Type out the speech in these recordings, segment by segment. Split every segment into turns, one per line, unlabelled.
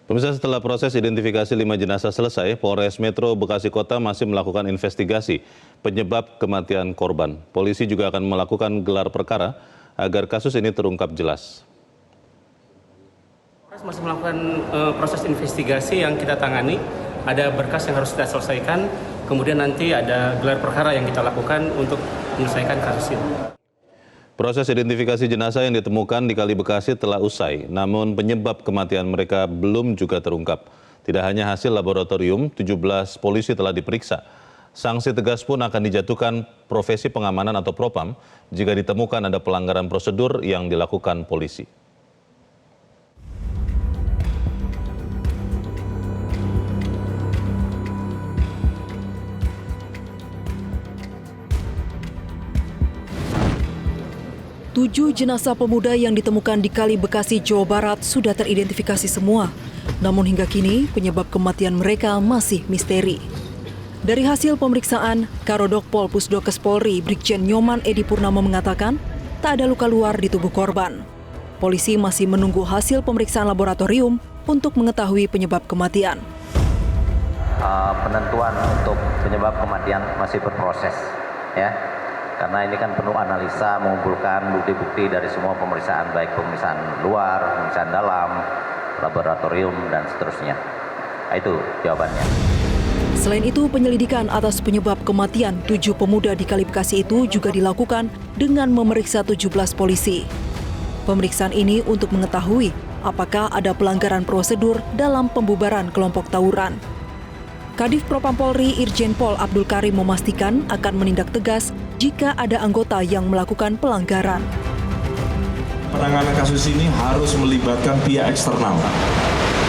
Pemirsa, setelah proses identifikasi 5 jenazah selesai, Polres Metro Bekasi Kota masih melakukan investigasi penyebab kematian korban. Polisi juga akan melakukan gelar perkara agar kasus ini terungkap jelas.
Polres masih melakukan proses investigasi yang kita tangani. Ada berkas yang harus kita selesaikan, kemudian nanti ada gelar perkara yang kita lakukan untuk menyelesaikan kasus ini.
Proses identifikasi jenazah yang ditemukan di Kali Bekasi telah usai, namun penyebab kematian mereka belum juga terungkap. Tidak hanya hasil laboratorium, 17 polisi telah diperiksa. Sanksi tegas pun akan dijatuhkan profesi pengamanan atau propam jika ditemukan ada pelanggaran prosedur yang dilakukan polisi.
Tujuh jenazah pemuda yang ditemukan di Kali Bekasi, Jawa Barat sudah teridentifikasi semua. Namun hingga kini penyebab kematian mereka masih misteri. Dari hasil pemeriksaan, Karodok Pol Pusdokes Polri Brigjen Nyoman Edi Purnama mengatakan tak ada luka luar di tubuh korban. Polisi masih menunggu hasil pemeriksaan laboratorium untuk mengetahui penyebab kematian.
Penentuan untuk penyebab kematian masih berproses, ya. Karena ini kan penuh analisa, mengumpulkan bukti-bukti dari semua pemeriksaan, baik pemeriksaan luar, pemeriksaan dalam, laboratorium, dan seterusnya. Nah, itu jawabannya.
Selain itu, penyelidikan atas penyebab kematian 7 pemuda di Kali Bekasi itu juga dilakukan dengan memeriksa 17 polisi. Pemeriksaan ini untuk mengetahui apakah ada pelanggaran prosedur dalam pembubaran kelompok tawuran. Kadif Propam Polri Irjen Pol Abdul Karim memastikan akan menindak tegas jika ada anggota yang melakukan pelanggaran.
Penanganan kasus ini harus melibatkan pihak eksternal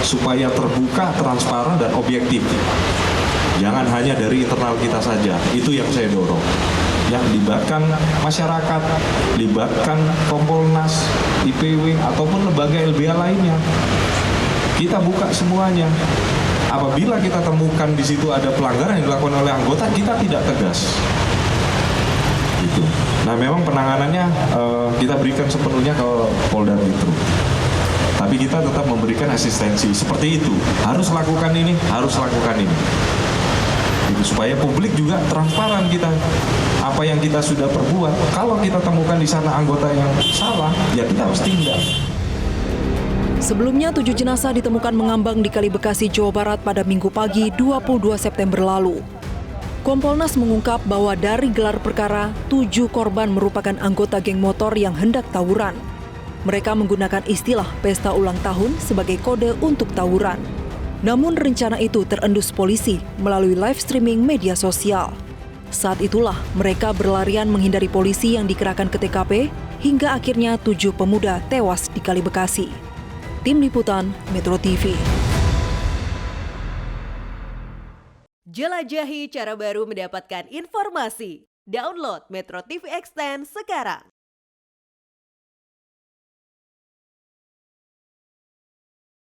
supaya terbuka, transparan, dan objektif. Jangan hanya dari internal kita saja, itu yang saya dorong. Yang libatkan masyarakat, libatkan Kompolnas, IPW, ataupun lembaga LBH lainnya. Kita buka semuanya. Apabila kita temukan di situ ada pelanggaran yang dilakukan oleh anggota, kita tidak tegas. Gitu. Nah, memang penanganannya kita berikan sepenuhnya ke Polda Metro. Tapi kita tetap memberikan asistensi seperti itu. Harus lakukan ini, harus lakukan ini. Gitu, supaya publik juga transparan kita. Apa yang kita sudah perbuat, kalau kita temukan di sana anggota yang salah, ya kita harus tindak.
Sebelumnya, 7 jenazah ditemukan mengambang di Kali Bekasi, Jawa Barat pada Minggu pagi 22 September lalu. Kompolnas mengungkap bahwa dari gelar perkara, 7 korban merupakan anggota geng motor yang hendak tawuran. Mereka menggunakan istilah pesta ulang tahun sebagai kode untuk tawuran. Namun rencana itu terendus polisi melalui live streaming media sosial. Saat itulah mereka berlarian menghindari polisi yang dikerahkan ke TKP hingga akhirnya 7 pemuda tewas di Kali Bekasi. Tim Liputan Metro TV.
Jelajahi cara baru mendapatkan informasi. Download Metro TV Extend sekarang.